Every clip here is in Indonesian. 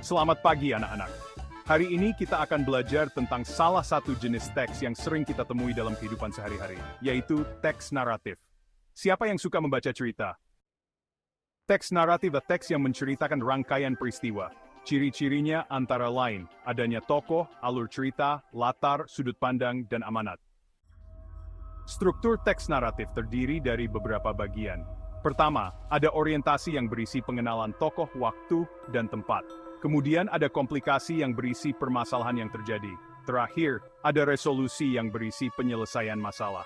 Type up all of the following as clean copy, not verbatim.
Selamat pagi anak-anak. Hari ini kita akan belajar tentang salah satu jenis teks yang sering kita temui dalam kehidupan sehari-hari, yaitu teks naratif. Siapa yang suka membaca cerita? Teks naratif adalah teks yang menceritakan rangkaian peristiwa. Ciri-cirinya antara lain, adanya tokoh, alur cerita, latar, sudut pandang, dan amanat. Struktur teks naratif terdiri dari beberapa bagian. Pertama, ada orientasi yang berisi pengenalan tokoh, waktu, dan tempat. Kemudian ada komplikasi yang berisi permasalahan yang terjadi. Terakhir, ada resolusi yang berisi penyelesaian masalah.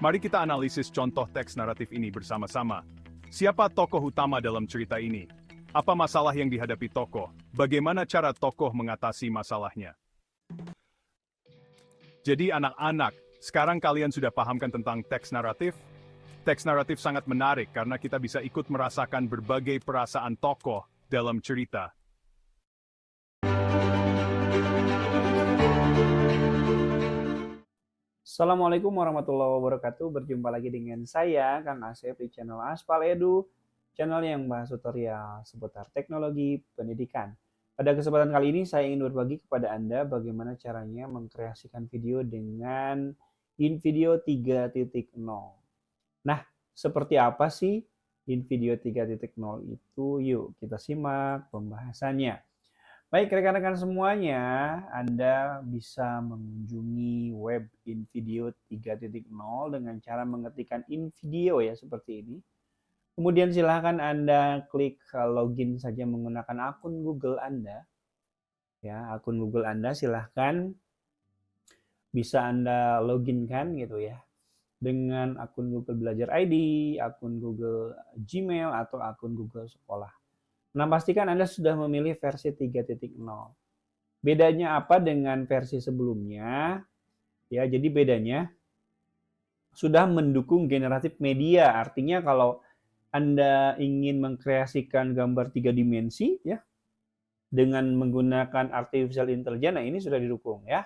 Mari kita analisis contoh teks naratif ini bersama-sama. Siapa tokoh utama dalam cerita ini? Apa masalah yang dihadapi tokoh? Bagaimana cara tokoh mengatasi masalahnya? Jadi anak-anak, sekarang kalian sudah pahamkan tentang teks naratif? Teks naratif sangat menarik karena kita bisa ikut merasakan berbagai perasaan tokoh dalam cerita. Assalamualaikum warahmatullahi wabarakatuh. Berjumpa lagi dengan saya, Kang Asep, di channel Aspal Edu, channel yang bahas tutorial seputar teknologi pendidikan. Pada kesempatan kali ini, saya ingin berbagi kepada Anda bagaimana caranya mengkreasikan video dengan InVideo 3.0. Nah, seperti apa sih InVideo 3.0 itu? Yuk, kita simak pembahasannya. Baik rekan-rekan semuanya, Anda bisa mengunjungi web InVideo 3.0 dengan cara mengetikkan InVideo ya seperti ini. Kemudian silahkan Anda klik login saja menggunakan akun Google Anda. Ya, akun Google Anda silahkan bisa Anda login kan gitu ya. Dengan akun Google Belajar ID, akun Google Gmail atau akun Google Sekolah. Nah, pastikan Anda sudah memilih versi 3.0. Bedanya apa dengan versi sebelumnya? Ya, jadi bedanya sudah mendukung generatif media. Artinya kalau Anda ingin mengkreasikan gambar 3 dimensi ya dengan menggunakan artificial intelligence, nah ini sudah didukung ya.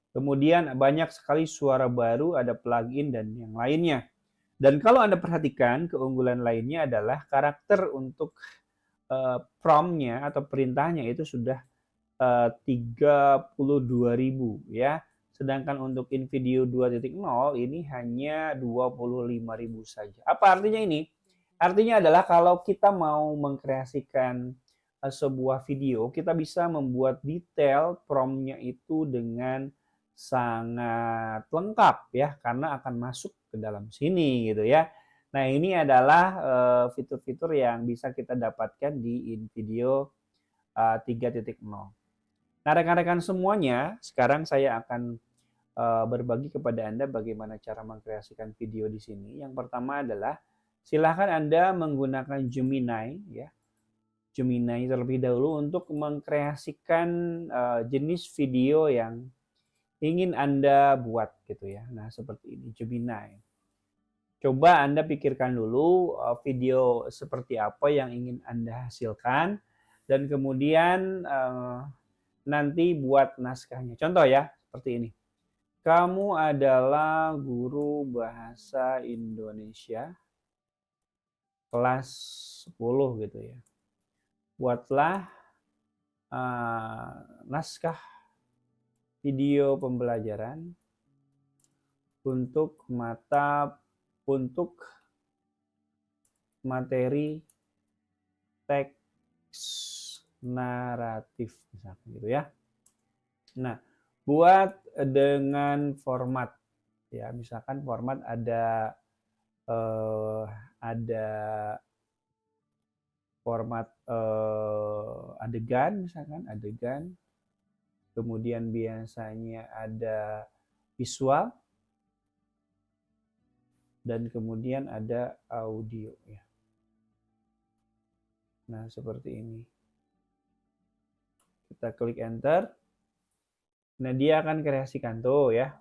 Kemudian banyak sekali suara baru, ada plugin dan yang lainnya. Dan kalau Anda perhatikan, keunggulan lainnya adalah karakter untuk prompt-nya atau perintahnya itu sudah 32.000 ya. Sedangkan untuk InVideo 2.0 ini hanya 25.000 saja. Apa artinya ini? Artinya adalah kalau kita mau mengkreasikan sebuah video, kita bisa membuat detail prompt-nya itu dengan sangat lengkap ya, karena akan masuk ke dalam sini gitu ya. Nah, ini adalah fitur-fitur yang bisa kita dapatkan di InVideo 3.0. Nah, rekan-rekan semuanya, sekarang saya akan berbagi kepada Anda bagaimana cara mengkreasikan video di sini. Yang pertama adalah silahkan Anda menggunakan Gemini ya. Gemini terlebih dahulu untuk mengkreasikan jenis video yang ingin Anda buat gitu ya. Nah, seperti ini Gemini. Coba Anda pikirkan dulu video seperti apa yang ingin Anda hasilkan dan kemudian nanti buat naskahnya. Contoh ya, seperti ini. Kamu adalah guru bahasa Indonesia kelas 10 gitu ya. Buatlah naskah video pembelajaran untuk materi teks naratif misalkan gitu ya. Nah, buat dengan format ya, misalkan format ada format adegan misalkan adegan, kemudian biasanya ada visual dan kemudian ada audio ya. Nah, seperti ini. Kita klik enter. Nah, dia akan kreasikan tuh ya.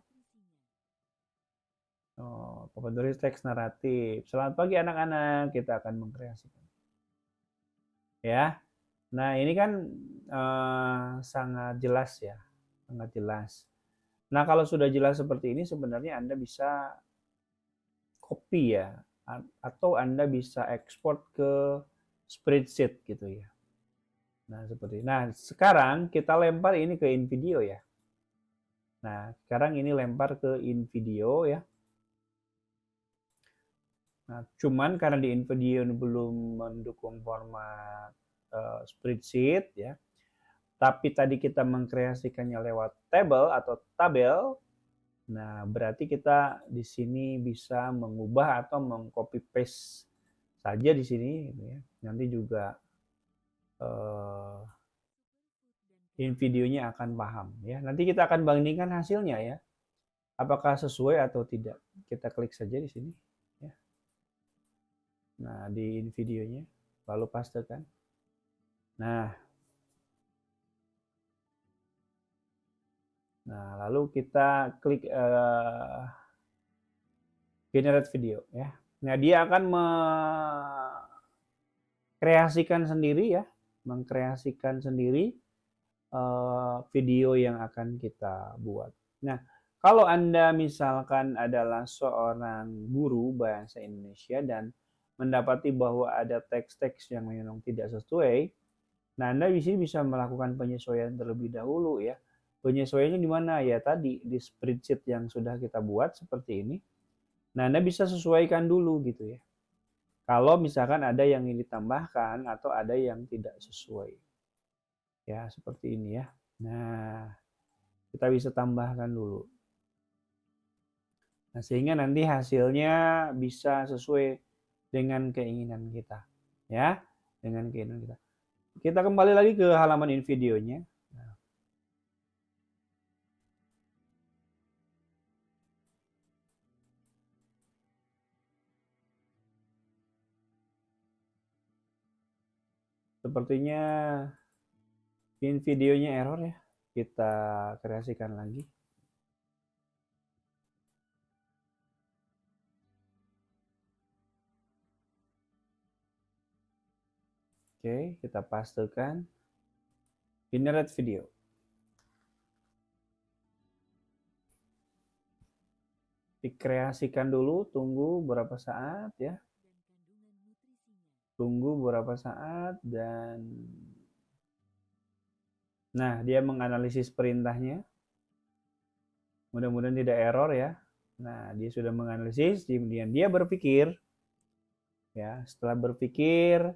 Oh, papan tulis teks naratif. Selamat pagi anak-anak, kita akan mengkreasikan. Ya. Nah, ini kan sangat jelas ya. Sangat jelas. Nah, kalau sudah jelas seperti ini sebenarnya Anda bisa copy ya, atau Anda bisa ekspor ke spreadsheet gitu ya. Nah, seperti ini. Nah, sekarang kita lempar ini ke InVideo ya. Nah, sekarang ini lempar ke InVideo ya. Nah, cuman karena di InVideo belum mendukung format spreadsheet ya. Tapi tadi kita mengkreasikannya lewat table atau tabel. Nah, berarti kita di sini bisa mengubah atau mengcopy paste saja di sini gitu ya. Nanti juga InVideo-nya akan paham ya. Nanti kita akan bandingkan hasilnya ya. Apakah sesuai atau tidak. Kita klik saja di sini ya. Nah, di InVideo-nya lalu pastekan. Nah, lalu kita klik generate video ya. Nah, dia akan mengkreasikan sendiri video yang akan kita buat. Nah, kalau Anda misalkan adalah seorang guru bahasa Indonesia dan mendapati bahwa ada teks-teks yang memang tidak sesuai, nah Anda di sini bisa melakukan penyesuaian terlebih dahulu ya. Penyesuaiannya di mana? Ya tadi di spreadsheet yang sudah kita buat seperti ini. Nah, Anda bisa sesuaikan dulu gitu ya. Kalau misalkan ada yang ingin ditambahkan atau ada yang tidak sesuai. Ya, seperti ini ya. Nah, kita bisa tambahkan dulu. Nah, sehingga nanti hasilnya bisa sesuai dengan keinginan kita. Ya, dengan keinginan kita. Kita kembali lagi ke halaman InVideo-nya. Nah, sepertinya InVideo-nya error ya. Kita kreasikan lagi. Oke, kita pastekan generate video. Dikreasikan dulu, tunggu beberapa saat ya. Tunggu beberapa saat dan nah, dia menganalisis perintahnya. Mudah-mudahan tidak error ya. Nah, dia sudah menganalisis, kemudian dia berpikir ya. Setelah berpikir,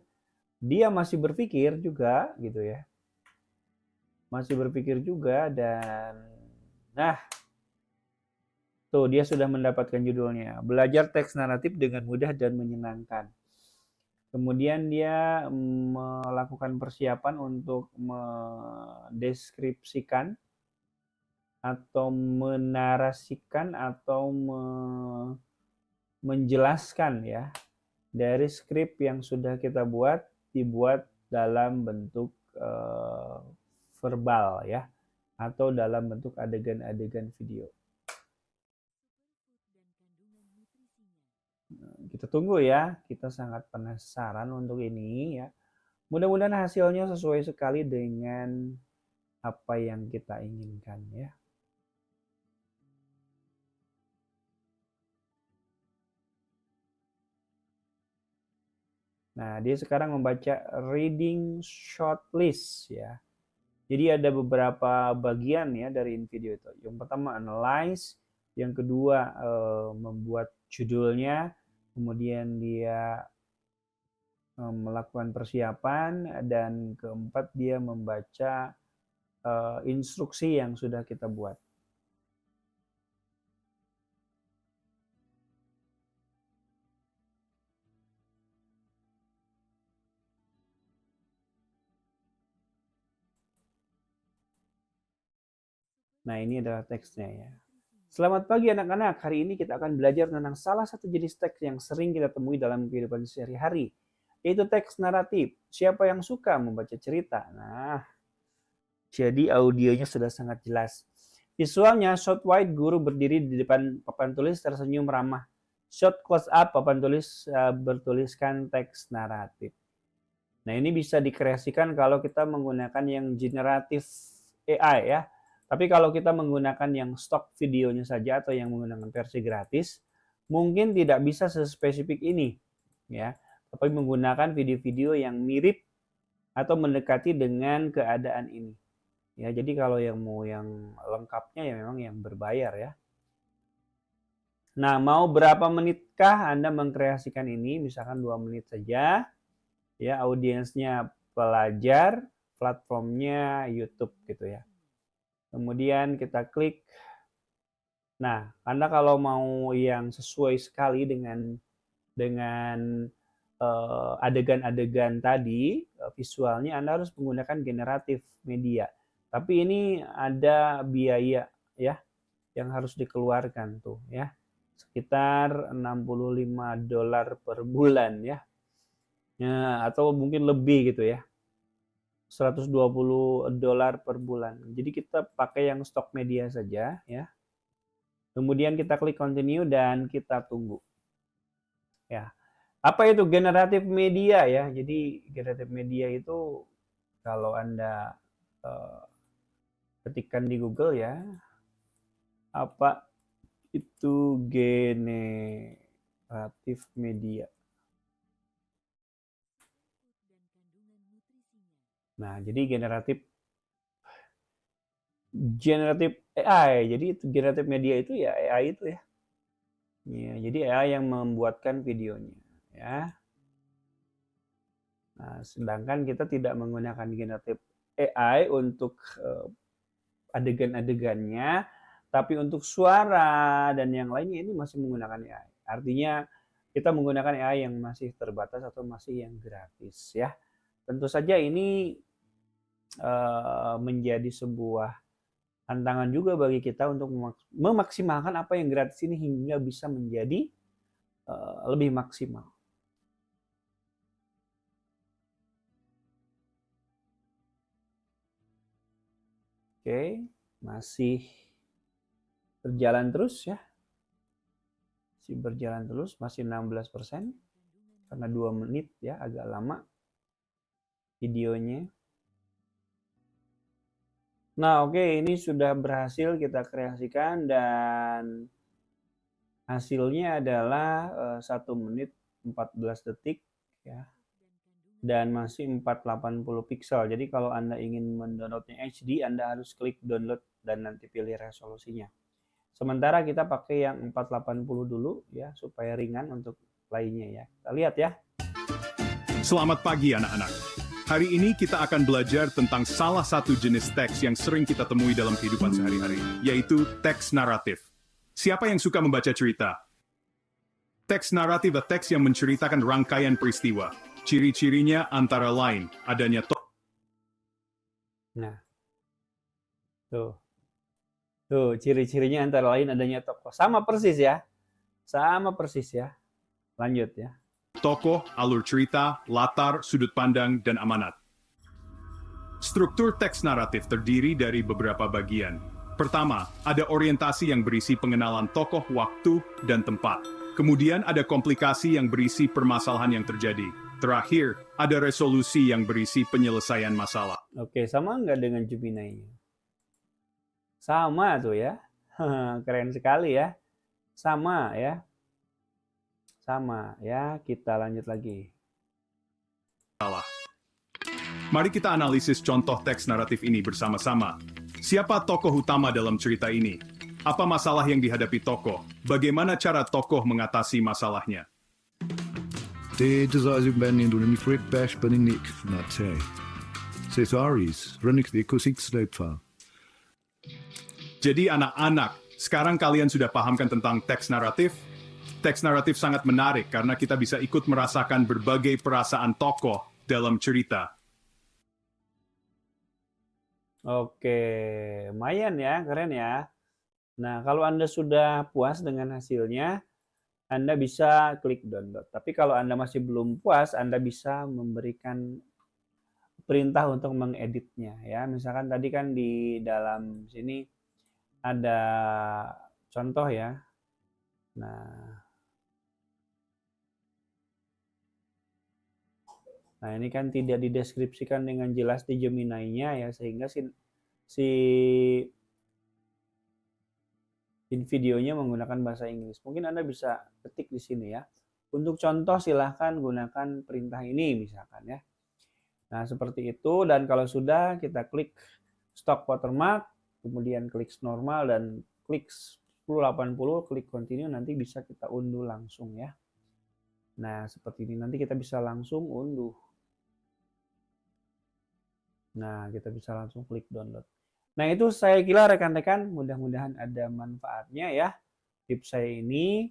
dia masih berpikir juga gitu ya. Masih berpikir juga dan nah, tuh dia sudah mendapatkan judulnya. Belajar teks naratif dengan mudah dan menyenangkan. Kemudian dia melakukan persiapan untuk mendeskripsikan atau menarasikan atau menjelaskan ya dari skrip yang sudah kita buat dibuat dalam bentuk verbal ya atau dalam bentuk adegan-adegan video. Kita tunggu ya, kita sangat penasaran untuk ini ya. Mudah-mudahan hasilnya sesuai sekali dengan apa yang kita inginkan ya. Nah, dia sekarang membaca reading shortlist ya. Jadi ada beberapa bagian ya dari video itu. Yang pertama analyze, yang kedua membuat judulnya, kemudian dia melakukan persiapan, dan keempat dia membaca instruksi yang sudah kita buat. Nah, ini adalah teksnya ya. Selamat pagi anak-anak, hari ini kita akan belajar tentang salah satu jenis teks yang sering kita temui dalam kehidupan sehari-hari, yaitu teks naratif. Siapa yang suka membaca cerita? Nah, jadi audionya sudah sangat jelas. Visualnya, shot wide guru berdiri di depan papan tulis tersenyum ramah. Shot close up papan tulis bertuliskan teks naratif. Nah, ini bisa dikreasikan kalau kita menggunakan yang generatif AI ya. Tapi kalau kita menggunakan yang stok videonya saja atau yang menggunakan versi gratis, mungkin tidak bisa sespesifik ini ya. Tapi menggunakan video-video yang mirip atau mendekati dengan keadaan ini. Ya, jadi kalau yang mau yang lengkapnya ya memang yang berbayar ya. Nah, mau berapa menitkah Anda mengkreasikan ini? Misalkan 2 menit saja. Ya, audiensnya pelajar, platformnya YouTube gitu ya. Kemudian kita klik. Nah, Anda kalau mau yang sesuai sekali dengan adegan-adegan tadi, visualnya Anda harus menggunakan generatif media. Tapi ini ada biaya ya yang harus dikeluarkan tuh ya. Sekitar $65 per bulan ya. Ya, atau mungkin lebih gitu ya. $120 per bulan. Jadi kita pakai yang stok media saja ya. Kemudian kita klik continue dan kita tunggu. Ya. Apa itu generatif media ya? Jadi generatif media itu kalau Anda eh, ketikkan di Google ya, apa itu generatif media. Nah, jadi generatif AI. Jadi generatif media itu ya AI itu ya. Ya, jadi AI yang membuatkan videonya ya. Nah, sedangkan kita tidak menggunakan generatif AI untuk adegan-adegannya, tapi untuk suara dan yang lainnya ini masih menggunakan AI. Artinya kita menggunakan AI yang masih terbatas atau masih yang gratis ya. Tentu saja ini menjadi sebuah tantangan juga bagi kita untuk memaksimalkan apa yang gratis ini hingga bisa menjadi lebih maksimal. Oke, masih berjalan terus ya. Masih berjalan terus, masih 16%. Karena 2 menit ya, agak lama videonya. Nah, oke, ini sudah berhasil kita kreasikan dan hasilnya adalah 1 menit 14 detik ya. Dan masih 480 pixel. Jadi kalau Anda ingin mendownloadnya HD, Anda harus klik download dan nanti pilih resolusinya. Sementara kita pakai yang 480 dulu ya supaya ringan untuk lainnya ya. Kita lihat ya. Selamat pagi anak-anak. Hari ini kita akan belajar tentang salah satu jenis teks yang sering kita temui dalam kehidupan sehari-hari, yaitu teks naratif. Siapa yang suka membaca cerita? Teks naratif adalah teks yang menceritakan rangkaian peristiwa. Ciri-cirinya antara lain adanya Nah, tuh. Tuh, ciri-cirinya antara lain adanya tokoh. Sama persis ya. Sama persis ya. Lanjut ya. tokoh, alur cerita, latar, sudut pandang, dan amanat. Struktur teks naratif terdiri dari beberapa bagian. Pertama, ada orientasi yang berisi pengenalan tokoh, waktu, dan tempat. Kemudian ada komplikasi yang berisi permasalahan yang terjadi. Terakhir, ada resolusi yang berisi penyelesaian masalah. Oke, sama nggak dengan Gemini? Sama tuh ya. Keren sekali ya. Sama ya. Sama ya. Kita lanjut lagi. Mari kita analisis contoh teks naratif ini bersama-sama. Siapa tokoh utama dalam cerita ini? Apa masalah yang dihadapi tokoh? Bagaimana cara tokoh mengatasi masalahnya? Det är ben in den fritt bash beninnik natay. Cesaris, renik de kusikslepa. Jadi anak-anak, sekarang kalian sudah pahamkan tentang teks naratif? Teks naratif sangat menarik karena kita bisa ikut merasakan berbagai perasaan tokoh dalam cerita. Oke, lumayan ya, keren ya. Nah, kalau Anda sudah puas dengan hasilnya, Anda bisa klik download. Tapi kalau Anda masih belum puas, Anda bisa memberikan perintah untuk mengeditnya ya. Misalkan tadi kan di dalam sini ada contoh ya. Nah, ini kan tidak dideskripsikan dengan jelas di Gemini-nya ya, sehingga si videonya menggunakan bahasa Inggris. Mungkin Anda bisa ketik di sini ya. Untuk contoh silahkan gunakan perintah ini misalkan ya. Nah, seperti itu, dan kalau sudah kita klik stock watermark, kemudian klik normal dan klik 1080, klik continue, nanti bisa kita unduh langsung ya. Nah, seperti ini nanti kita bisa langsung unduh. Nah, kita bisa langsung klik download. Nah, itu saya kira rekan-rekan mudah-mudahan ada manfaatnya ya. Tips saya ini,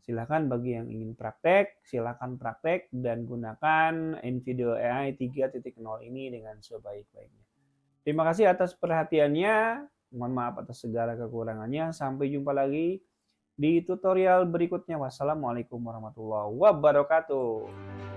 silakan bagi yang ingin praktek, silakan praktek dan gunakan NVIDIA AI 3.0 ini dengan sebaik-baiknya. Terima kasih atas perhatiannya. Mohon maaf atas segala kekurangannya. Sampai jumpa lagi di tutorial berikutnya. Wassalamualaikum warahmatullahi wabarakatuh.